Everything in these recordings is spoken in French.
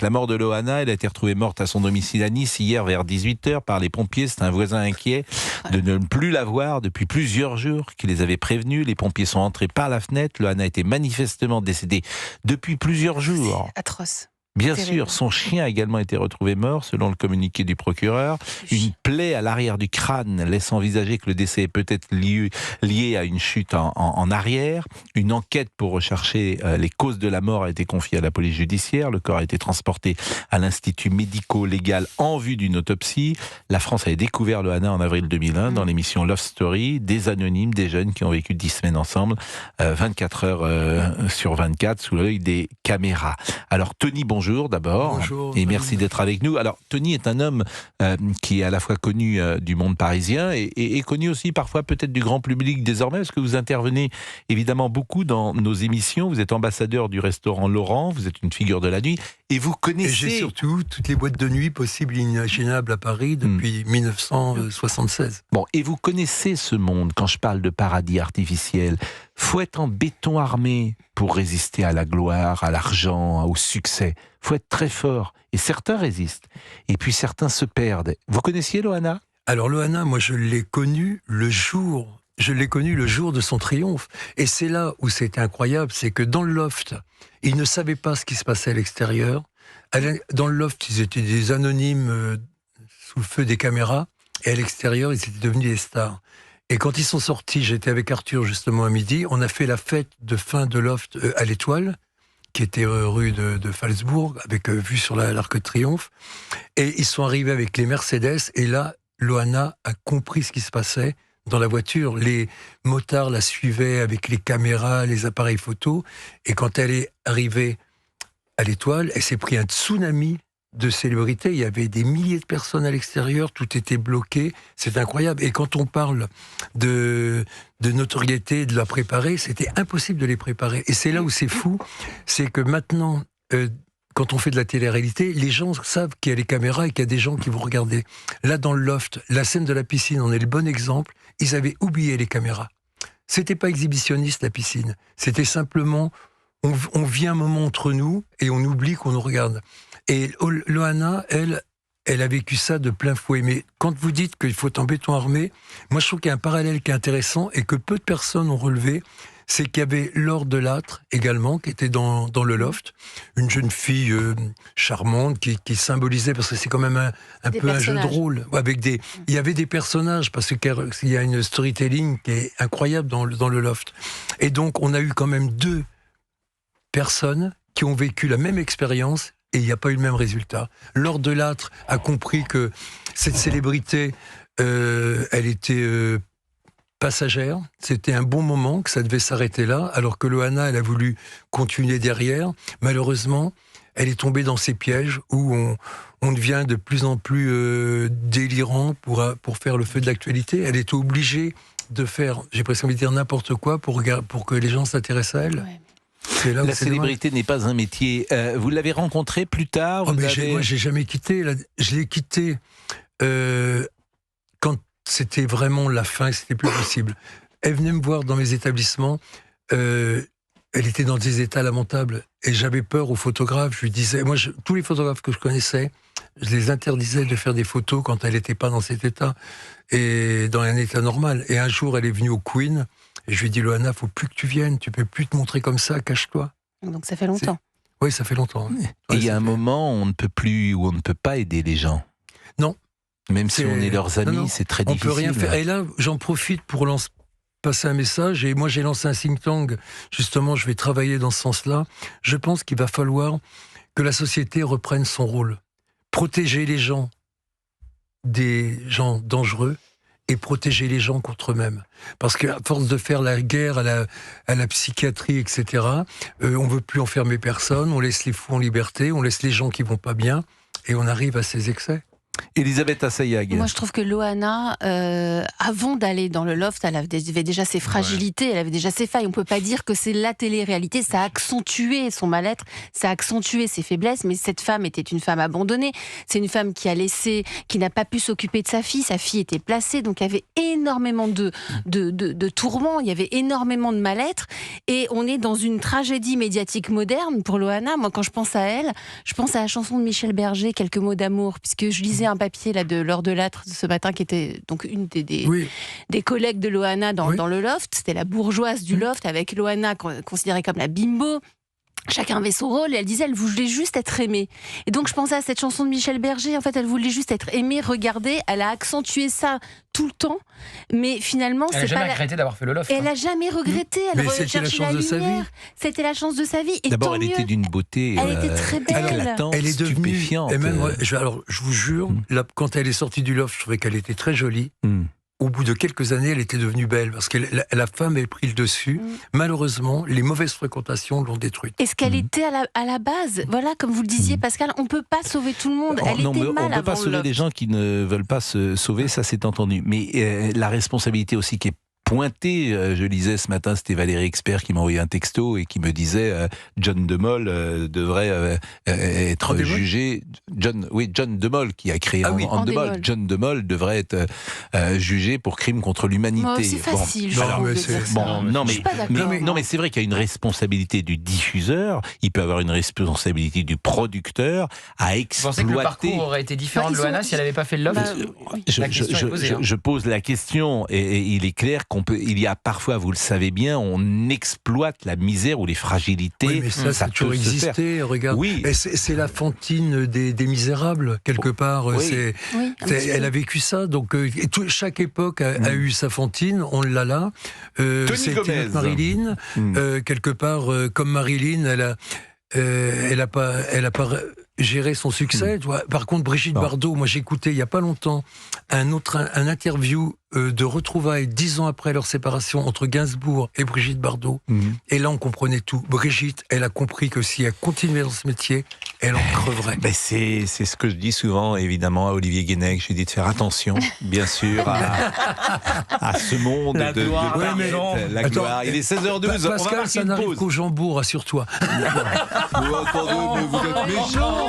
La mort de Loana, elle a été retrouvée morte à son domicile à Nice hier vers 18h par les pompiers. C'est un voisin inquiet de ne plus la voir depuis plusieurs jours qui les avait prévenus. Les pompiers sont entrés par la fenêtre. Loana était manifestement décédée depuis plusieurs jours. C'est atroce. Bien Terrible. sûr, son chien a également été retrouvé mort, selon le communiqué du procureur. Une plaie à l'arrière du crâne laisse envisager que le décès est peut-être lié à une chute en arrière. Une enquête pour rechercher les causes de la mort a été confiée à la police judiciaire. Le corps a été transporté à l'Institut médico-légal en vue d'une autopsie. La France avait découvert Loana en avril 2001 dans l'émission Love Story. Des anonymes, des jeunes qui ont vécu 10 semaines ensemble, 24 heures sur 24, sous l'œil des caméras. Alors Tony, bonjour d'abord. Bonjour. Et merci d'être avec nous. Alors, Tony est un homme qui est à la fois connu du monde parisien et connu aussi parfois peut-être du grand public désormais, parce que vous intervenez évidemment beaucoup dans nos émissions. Vous êtes ambassadeur du restaurant Laurent, vous êtes une figure de la nuit et vous connaissez... Et j'ai surtout toutes les boîtes de nuit possibles et inimaginables à Paris depuis 1976. Bon, et vous connaissez ce monde. Quand je parle de paradis artificiel, faut être en béton armé pour résister à la gloire, à l'argent, au succès. Faut être très fort. Et certains résistent. Et puis certains se perdent. Vous connaissiez Loana ? Alors Loana, moi je l'ai connue le jour de son triomphe. Et c'est là où c'était incroyable, c'est que dans le loft, ils ne savaient pas ce qui se passait à l'extérieur. Dans le loft, ils étaient des anonymes sous le feu des caméras. Et à l'extérieur, ils étaient devenus des stars. Et quand ils sont sortis, j'étais avec Arthur justement à midi, on a fait la fête de fin de loft à l'Étoile, qui était rue de Falsbourg, avec vue sur l'Arc de Triomphe. Et ils sont arrivés avec les Mercedes, et là, Loana a compris ce qui se passait dans la voiture. Les motards la suivaient avec les caméras, les appareils photos, et quand elle est arrivée à l'Étoile, elle s'est pris un tsunami de célébrités. Il y avait des milliers de personnes à l'extérieur, tout était bloqué, c'est incroyable. Et quand on parle de notoriété, de la préparer, c'était impossible de les préparer. Et c'est là où c'est fou, c'est que maintenant, quand on fait de la télé-réalité, les gens savent qu'il y a les caméras et qu'il y a des gens qui vont regarder. Là, dans le loft, la scène de la piscine en est le bon exemple, ils avaient oublié les caméras. C'était pas exhibitionniste, la piscine. C'était simplement, on vit un moment entre nous et on oublie qu'on nous regarde. Et Loana, elle a vécu ça de plein fouet. Mais quand vous dites qu'il faut être en béton armé, moi je trouve qu'il y a un parallèle qui est intéressant et que peu de personnes ont relevé, c'est qu'il y avait Laure Delattre également, qui était dans le loft, une jeune fille charmante qui symbolisait, parce que c'est quand même un peu un jeu de rôle. Il y avait des personnages, parce qu'il y a une storytelling qui est incroyable dans le loft. Et donc on a eu quand même 2 personnes qui ont vécu la même expérience, et il n'y a pas eu le même résultat. Laure Delattre a compris que cette célébrité, elle était passagère, c'était un bon moment, que ça devait s'arrêter là, alors que Loana, elle a voulu continuer derrière. Malheureusement, elle est tombée dans ces pièges où on devient de plus en plus délirant pour faire le feu de l'actualité. Elle est obligée de faire, j'ai presque envie de dire n'importe quoi pour que les gens s'intéressent à elle. Ouais. La célébrité n'est pas un métier. Vous l'avez rencontrée plus tard Moi, j'ai jamais quitté. Je l'ai quitté quand c'était vraiment la fin, c'était plus possible. Elle venait me voir dans mes établissements. Elle était dans des états lamentables. Et j'avais peur aux photographes. Je lui disais... tous les photographes que je connaissais, je les interdisais de faire des photos quand elle n'était pas dans cet état. Et dans un état normal. Et un jour, elle est venue au Queen... Et je lui ai dit, Loana, faut plus que tu viennes, tu peux plus te montrer comme ça, cache-toi. Donc ça fait longtemps. Oui, ça fait longtemps. Ouais. Et il y a un moment où on ne peut plus, où on ne peut pas aider les gens. Non. Même si on est leurs amis, non. C'est très difficile. On peut rien faire. Et là, j'en profite pour passer un message. Et moi, j'ai lancé un think tank. Justement, je vais travailler dans ce sens-là. Je pense qu'il va falloir que la société reprenne son rôle. Protéger les gens des gens dangereux, et protéger les gens contre eux-mêmes. Parce qu'à force de faire la guerre à la psychiatrie, etc., on veut plus enfermer personne, on laisse les fous en liberté, on laisse les gens qui vont pas bien, et on arrive à ces excès. Elisabeth Assayag. Moi, je trouve que Loana, avant d'aller dans le loft, elle avait déjà ses fragilités, elle avait déjà ses failles. On peut pas dire que c'est la télé-réalité. Ça a accentué son mal-être, ça a accentué ses faiblesses. Mais cette femme était une femme abandonnée. C'est une femme qui n'a pas pu s'occuper de sa fille. Sa fille était placée, donc il y avait énormément de tourments. Il y avait énormément de mal-être. Et on est dans une tragédie médiatique moderne pour Loana. Moi, quand je pense à elle, je pense à la chanson de Michel Berger, Quelques mots d'amour, puisque je lisais un papier là de L'Heure de L'Âtre ce matin qui était donc une des collègues de Loana dans le loft. C'était la bourgeoise du loft avec Loana considérée comme la bimbo. Chacun avait son rôle et elle disait elle voulait juste être aimée. Et donc je pensais à cette chanson de Michel Berger, en fait elle voulait juste être aimée, regardée, elle a accentué ça tout le temps, mais finalement elle n'a jamais regretté d'avoir fait le loft. Elle n'a jamais regretté, elle c'était la chance de sa vie. C'était la chance de sa vie. Et d'abord elle était d'une beauté elle était très belle. Elle est devenue stupéfiante. Et même, je vous jure, quand elle est sortie du loft, je trouvais qu'elle était très jolie. Au bout de quelques années, elle était devenue belle, parce que la femme avait pris le dessus. Malheureusement, les mauvaises fréquentations l'ont détruite. Est-ce qu'elle était à la base, voilà, comme vous le disiez, Pascal, on ne peut pas sauver tout le monde. Elle était mal on ne peut pas sauver les gens qui ne veulent pas se sauver, ça c'est entendu. Mais la responsabilité aussi qui est pointé, je lisais ce matin, c'était Valérie Expert qui m'a envoyé un texto et qui me disait John de Mol devrait être jugé. John de Mol qui a créé Endemol. John de Mol devrait être jugé pour crime contre l'humanité. C'est facile, je trouve, de dire ça. Non, mais c'est vrai qu'il y a une responsabilité du diffuseur. Il peut avoir une responsabilité du producteur à exploiter. Vous pensez que le parcours aurait été différent de Loana si elle n'avait pas fait le loft? Je pose la question et il est clair il y a parfois, vous le savez bien, on exploite la misère ou les fragilités. Oui, mais ça a toujours existé. Regarde, c'est la Fantine des Misérables quelque part. Elle a vécu ça. Donc chaque époque a eu sa Fantine. On l'a là. C'était Marilyn. Quelque part, comme Marilyn, elle a pas gérer son succès. Par contre, Brigitte Bardot, moi j'écoutais il y a pas longtemps un interview de retrouvailles 10 ans après leur séparation entre Gainsbourg et Brigitte Bardot. Et là, on comprenait tout. Brigitte, elle a compris que si elle continuait dans ce métier, elle en creverait. C'est ce que je dis souvent, évidemment, à Olivier Guénec. Je lui dis de faire attention, bien sûr, à ce monde la gloire. La gloire. Il est 16h12. Pascal, ça n'arrive qu'au Jambour, rassure-toi. Vous êtes méchant.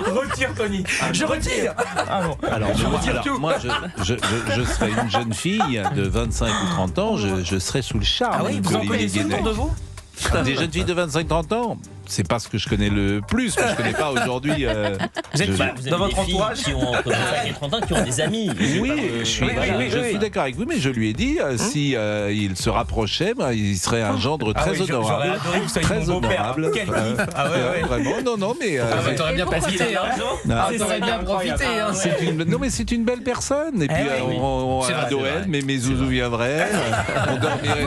Retire, Tony. Je retire. Moi, je serais une jeune fille de 25 ou 30 ans, je serais sous le charme. Ah oui, vous en connaissez autour de vous? Des jeunes filles de 25-30 ans, c'est pas ce que je connais le plus, mais je connais pas aujourd'hui. Vous êtes dans votre entourage qui ont 25 et 30 ans, qui ont des amis. Oui, je suis d'accord avec vous, mais je lui ai dit, si il se rapprochait, il serait un gendre très honorable. J'aurais adoré que vous soyez très mon beau-père. honorable. Quel kiff. Vraiment, non, mais. T'aurais bien profité, t'aurais bien profité. Non, mais c'est une belle personne. Et puis, à Noël, mes zouzous viendraient. On dormirait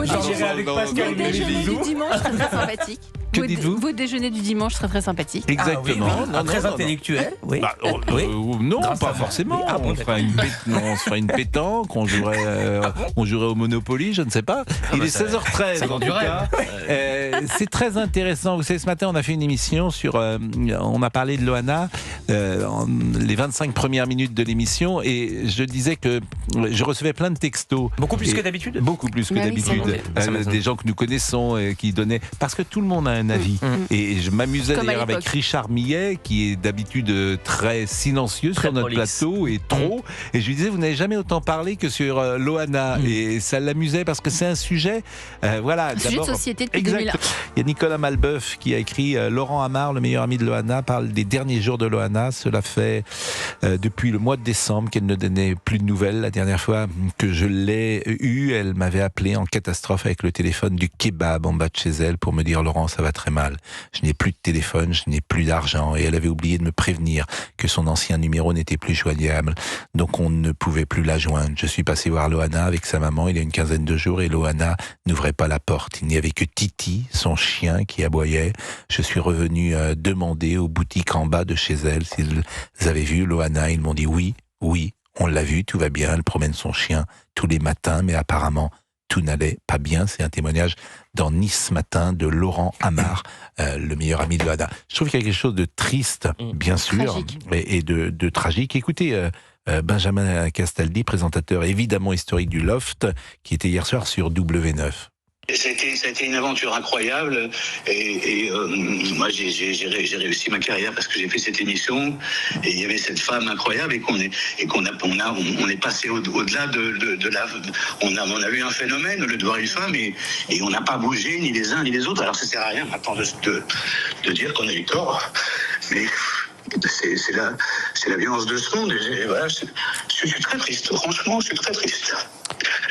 avec Pascal. Le déjeuner du dimanche serait très sympathique. Que dites-vous? Votre déjeuner du dimanche serait très sympathique. Exactement. Très intellectuel. Oui. Non, pas forcément. On se ferait une pétanque, on jouerait au Monopoly, je ne sais pas. Il est 16h13. Ça vend du rêve. C'est très intéressant. Vous savez, ce matin, on a fait une émission sur. On a parlé de Loana, les 25 premières minutes de l'émission, et je disais que je recevais plein de textos. Beaucoup plus que d'habitude? Beaucoup plus que d'habitude. Des gens que nous connaissons qui donnaient. Parce que tout le monde a un avis. Et je m'amusais d'ailleurs avec Richard Millet, qui est d'habitude très silencieux sur notre plateau et trop. Et je lui disais, vous n'avez jamais autant parlé que sur Loana. Et ça l'amusait parce que c'est un sujet. Un sujet de société depuis 2001. Il y a Nicolas Malbeuf qui a écrit Laurent Amar, le meilleur ami de Loana, parle des derniers jours de Loana. Cela fait depuis le mois de décembre qu'elle ne donnait plus de nouvelles. La dernière fois que je l'ai eue, elle m'avait appelé en catastrophe avec le téléphone du kebab en bas de chez elle pour me dire Laurent, ça va très mal. Je n'ai plus de téléphone, je n'ai plus d'argent. Et elle avait oublié de me prévenir que son ancien numéro n'était plus joignable. Donc on ne pouvait plus la joindre. Je suis passé voir Loana avec sa maman il y a une quinzaine de jours et Loana n'ouvrait pas la porte. Il n'y avait que Titi, son chien, qui aboyait. Je suis revenu demander aux boutiques en bas de chez elle s'ils avaient vu Loana. Ils m'ont dit oui, on l'a vu, tout va bien. Elle promène son chien tous les matins, mais apparemment tout n'allait pas bien. C'est un témoignage dans Nice Matin de Laurent Amar, le meilleur ami de Loana. Je trouve qu'il y a quelque chose de triste, bien sûr, Tragique. et de tragique. Écoutez, Benjamin Castaldi, présentateur évidemment historique du Loft, qui était hier soir sur W9. Ça a été une aventure incroyable et moi j'ai réussi ma carrière parce que j'ai fait cette émission et il y avait cette femme incroyable et on est passé au-delà de la on a eu un phénomène de voir une femme et on n'a pas bougé ni les uns ni les autres. Alors ça sert à rien maintenant de dire qu'on a eu tort, mais c'est la violence de ce monde et voilà, je suis très triste, franchement je suis très triste.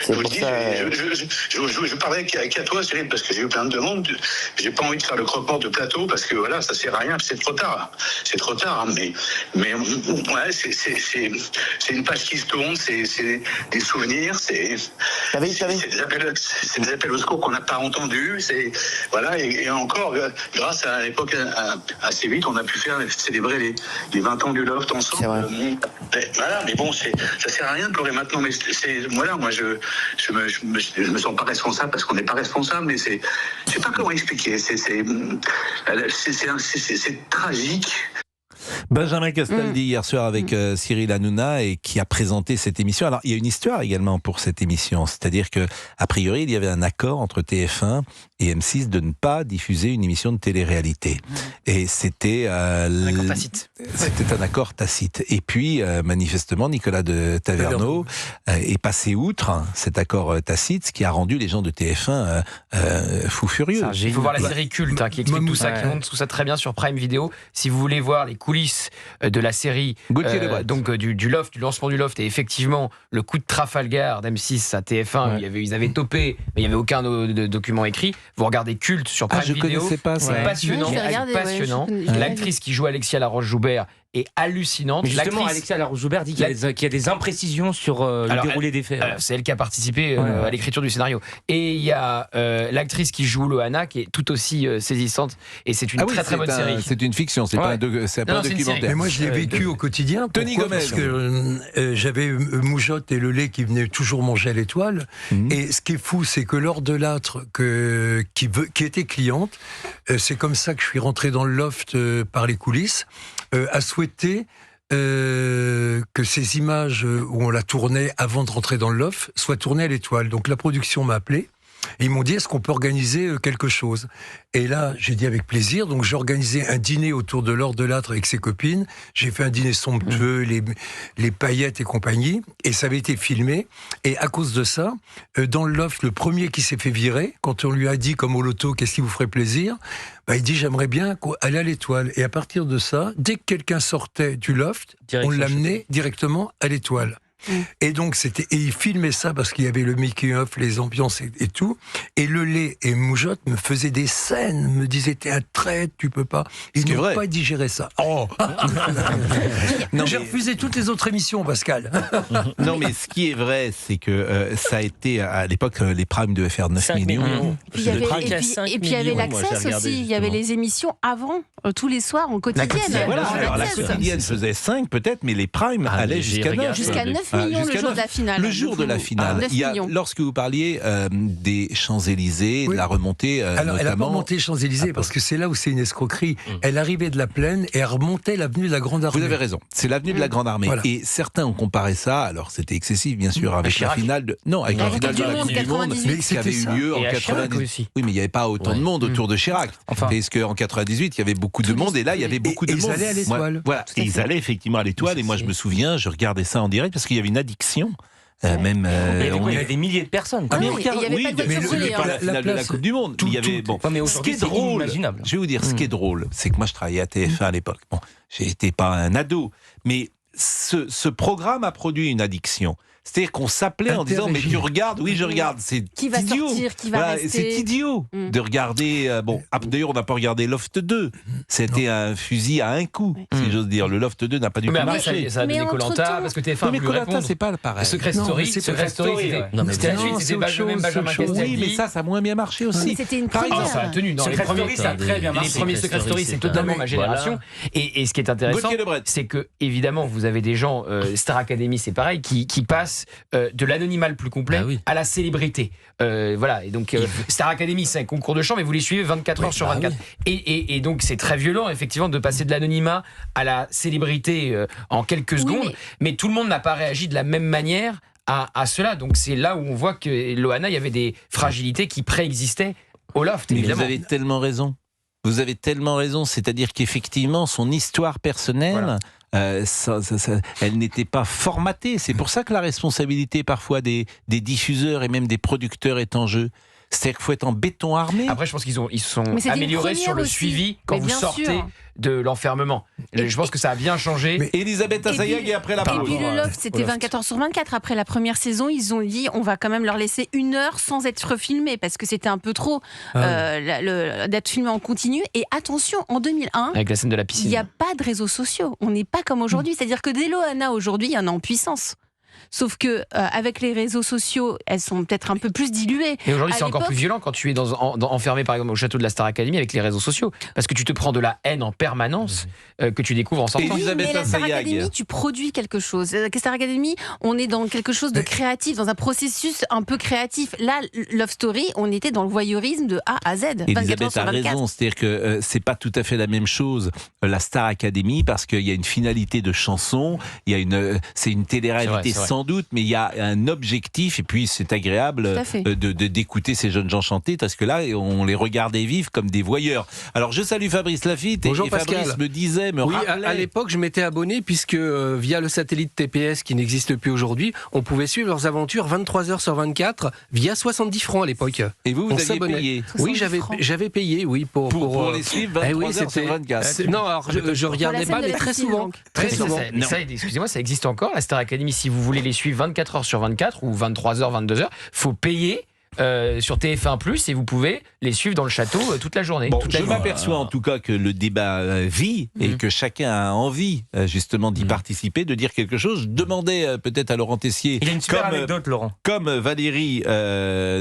Je vous le dis, je parlais qu'à toi, Cyril, parce que j'ai eu plein de demandes. J'ai pas envie de faire le croque-mort de plateau parce que voilà, ça sert à rien, c'est trop tard. C'est trop tard, mais ouais, c'est une page qui se tourne, c'est des souvenirs, c'est des appels au secours qu'on n'a pas entendus. Voilà, et encore, grâce à l'époque assez vite, on a pu célébrer les 20 ans du Loft ensemble. Voilà, mais bon, ça sert à rien de pleurer maintenant, mais voilà, moi je me sens pas responsable parce qu'on n'est pas responsable, mais je sais pas comment expliquer. C'est tragique. Benjamin Castaldi hier soir avec Cyril Hanouna et qui a présenté cette émission. Alors il y a une histoire également pour cette émission, c'est-à-dire que a priori il y avait un accord entre TF1 et M6 de ne pas diffuser une émission de télé-réalité. Et c'était un accord tacite. C'était un accord tacite. Et puis manifestement Nicolas de Taverneau est passé outre cet accord tacite, ce qui a rendu les gens de TF1 fous furieux. Il faut voir la série culte qui explique tout ça, qui montre tout ça très bien sur Prime Video. Si vous voulez voir les coulisses de la série, donc du Loft, du lancement du Loft, et effectivement le coup de Trafalgar d'M6 à TF1, ils avaient topé, mais il n'y avait aucun document écrit. Vous regardez Culte sur Prime Video. Je connaissais pas ça. C'est passionnant. Passionnant. L'actrice qui joue Alexia Laroche-Joubert est hallucinante. Mais justement, Alexia Laroche-Joubert dit qu'il y a des imprécisions sur le déroulé des faits. C'est elle qui a participé à l'écriture du scénario. Et il y a l'actrice qui joue Loana qui est tout aussi saisissante. Et c'est une très bonne série. C'est une fiction, c'est pas un documentaire. Mais moi, je l'ai vécu au quotidien. Tony Gomez. Parce que j'avais Moujotte et Lelay qui venaient toujours manger à l'Étoile. Et ce qui est fou, c'est que Laure Delattre, qui était cliente, c'est comme ça que je suis rentré dans le Loft par les coulisses, a souhaité que ces images où on la tournait avant de rentrer dans le Loft soient tournées à l'Étoile. Donc la production m'a appelé. Et ils m'ont dit, est-ce qu'on peut organiser quelque chose ? Et là, j'ai dit avec plaisir. Donc j'ai organisé un dîner autour de Laure Delattre avec ses copines. J'ai fait un dîner somptueux, les paillettes et compagnie. Et ça avait été filmé. Et à cause de ça, dans le Loft, le premier qui s'est fait virer, quand on lui a dit, comme au loto, qu'est-ce qui vous ferait plaisir ? Il dit, j'aimerais bien aller à l'Étoile. Et à partir de ça, dès que quelqu'un sortait du Loft, on l'amenait directement à l'Étoile. Et donc il filmait ça parce qu'il y avait le making of, les ambiances et tout. Et Lelay et Moujotte me faisaient des scènes, me disaient t'es un traître, tu peux pas. Ils n'ont pas digéré ça. J'ai refusé toutes les autres émissions, Pascal. Non, mais ce qui est vrai, c'est que ça a été à l'époque les primes devaient faire 9 millions. Et puis il y avait l'Access aussi. Il y avait les émissions avant, tous les soirs en quotidienne. Voilà, la quotidienne faisait 5 peut-être, mais les primes allaient jusqu'à 9. Jusqu'à 9 millions le jour de la finale. Le jour de la finale. Lorsque vous parliez des Champs-Élysées, de la remontée. Alors, elle n'a pas remonté les Champs-Élysées parce que c'est là où c'est une escroquerie. Elle arrivait de la Plaine et elle remontait l'avenue de la Grande Armée. Vous avez raison. C'est l'avenue de la Grande Armée. Voilà. Et certains ont comparé ça, alors c'était excessif bien sûr, avec la finale de. Non, avec la finale de la Coupe du Monde qui avait eu lieu en 98. Oui, mais il n'y avait pas autant de monde autour de Chirac. Parce qu'en 98, il y avait beaucoup de monde et là, il y avait beaucoup de monde. Ils allaient à l'Étoile. Voilà. Et ils allaient effectivement à l'Étoile. Et moi, je me souviens, je regardais ça en direct parce qu'il y avait une addiction. Il y avait des milliers de personnes. Il n'y avait pas de voiture volée. Pas la finale de la Coupe du Monde. Il y avait, ce qui est drôle, je vais vous dire, ce qui est drôle, c'est que moi je travaillais à TF1 à l'époque. Bon, j'étais pas un ado, mais ce programme a produit une addiction. C'est-à-dire qu'on s'appelait en disant mais tu regardes, oui je regarde, c'est idiot. Qui va sortir, qui va rester. C'est idiot de regarder. D'ailleurs on n'a pas regardé Loft 2. C'était un fusil à un coup, si j'ose dire. Le Loft 2 n'a pas du tout marché. Ça a donné Koh-Lanta parce que TF1 a voulu répondre. C'est pas pareil. Secret Story, c'était la suite, c'était Benjamin Castaldi. Oui, mais ça a moins bien marché aussi. C'était une première. Ça a tenu. Secret Story, ça a très bien marché. Les premiers Secret Story, c'est totalement ma génération. Et ce qui est intéressant, c'est que évidemment vous avez des gens, Star Academy, c'est pareil, qui passent passe de l'anonymat le plus complet à la célébrité. Voilà, et donc Star Academy, c'est un concours de chant, mais vous les suivez 24 heures sur 24. Et donc c'est très violent, effectivement, de passer de l'anonymat à la célébrité en quelques secondes, mais tout le monde n'a pas réagi de la même manière à cela. Donc c'est là où on voit que Loana, il y avait des fragilités qui préexistaient au loft, évidemment. Vous avez tellement raison. Vous avez tellement raison. C'est-à-dire qu'effectivement, son histoire personnelle, elle n'était pas formatée. C'est pour ça que la responsabilité parfois des diffuseurs et même des producteurs est en jeu. C'est-à-dire qu'il faut être en béton armé. Après, je pense qu'ils se sont améliorés sur le suivi quand vous sortez de l'enfermement. Je pense que ça a bien changé. Mais Elisabeth Assayag et après la pause. Et puis le loft, c'était 24 heures sur 24. Après la première saison, ils ont dit on va quand même leur laisser 1 heure sans être filmé parce que c'était un peu trop d'être filmé en continu. Et attention, en 2001, avec la scène de la piscine, il n'y a pas de réseaux sociaux. On n'est pas comme aujourd'hui. C'est-à-dire que des Loana aujourd'hui, il y en a en puissance. Sauf que avec les réseaux sociaux, elles sont peut-être un peu plus diluées. Et aujourd'hui, c'est encore plus violent quand tu es enfermé, par exemple, au château de la Star Academy avec les réseaux sociaux, parce que tu te prends de la haine en permanence que tu découvres en sortant. Oui, mais la Star Academy, tu produis quelque chose. La Star Academy, on est dans quelque chose de créatif, dans un processus un peu créatif. Là, Love Story, on était dans le voyeurisme de A à Z. Elisabeth a raison, c'est-à-dire que c'est pas tout à fait la même chose, la Star Academy, parce qu'il y a une finalité de chanson, c'est une télé-réalité sans doute, mais il y a un objectif, et puis c'est agréable d'écouter ces jeunes gens chanter, parce que là, on les regardait vivre comme des voyeurs. Alors je salue Fabrice Lafitte. Bonjour, et Fabrice me disait, rappelait... à l'époque, je m'étais abonné, puisque via le satellite TPS, qui n'existe plus aujourd'hui, on pouvait suivre leurs aventures 23 heures sur 24, via 70 francs à l'époque. Et vous aviez payé? Oui, j'avais payé, oui, pour les suivre 23 heures sur 24. Non, alors je regardais pas, mais très souvent. Très souvent. Excusez-moi, ça existe encore, la Star Academy. Si vous voulez les suivre 24 heures sur 24 ou 23 heures, 22 heures, faut payer sur TF1+, et vous pouvez les suivre dans le château toute la journée. Bon, je m'aperçois en tout cas que le débat vit et que chacun a envie justement d'y participer, de dire quelque chose. Je demandais peut-être à Laurent Tessier, il a une super anecdote, Laurent. Comme Valérie,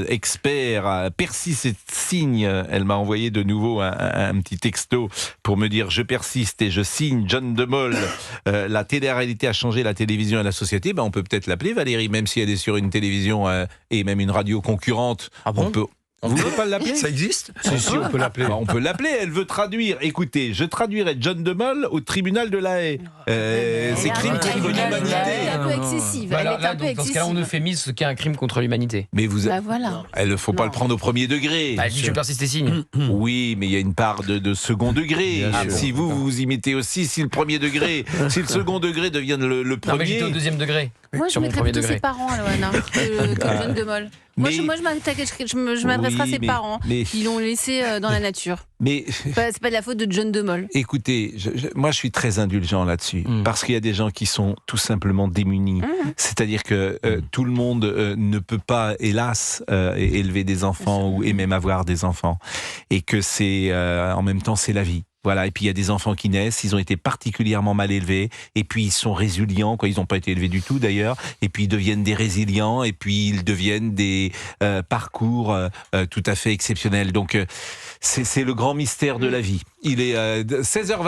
expert, persiste et signe, elle m'a envoyé de nouveau un petit texto pour me dire je persiste et je signe. John de Mol, la télé-réalité a changé la télévision et la société. On peut peut-être l'appeler Valérie, même si elle est sur une télévision et même une radio concurrente. Ah bon? Vous ne voulez pas l'appeler? Ça existe? Si, on peut l'appeler. On peut l'appeler, elle veut traduire. Écoutez, je traduirai John de Mol au tribunal de La Haye. C'est crime contre l'humanité. Elle est un peu excessive. Dans ce cas-là, on euphémise ce qu'est un crime contre l'humanité. Mais voilà. Il ne faut pas le prendre au premier degré. Je persiste et signe. Oui, mais il y a une part de second degré. Si vous y mettez aussi, si le premier degré, si le second degré devient le premier... Non, mais j'étais au deuxième degré. Moi, je mettrais plutôt ses parents, Loana, que John de Mol. Moi, je m'adresserai à ses parents qui l'ont laissé dans la nature. Mais c'est pas de la faute de John de Mol. Écoutez, moi je suis très indulgent là-dessus, parce qu'il y a des gens qui sont tout simplement démunis. C'est-à-dire que tout le monde ne peut pas, hélas, élever des enfants et même avoir des enfants. Et que c'est, en même temps, c'est la vie. Voilà, et puis il y a des enfants qui naissent, ils ont été particulièrement mal élevés, et puis ils sont résilients, ils n'ont pas été élevés du tout d'ailleurs, et puis ils deviennent des résilients, et puis ils deviennent des parcours tout à fait exceptionnels. Donc c'est le grand mystère de la vie. Il est 16h20.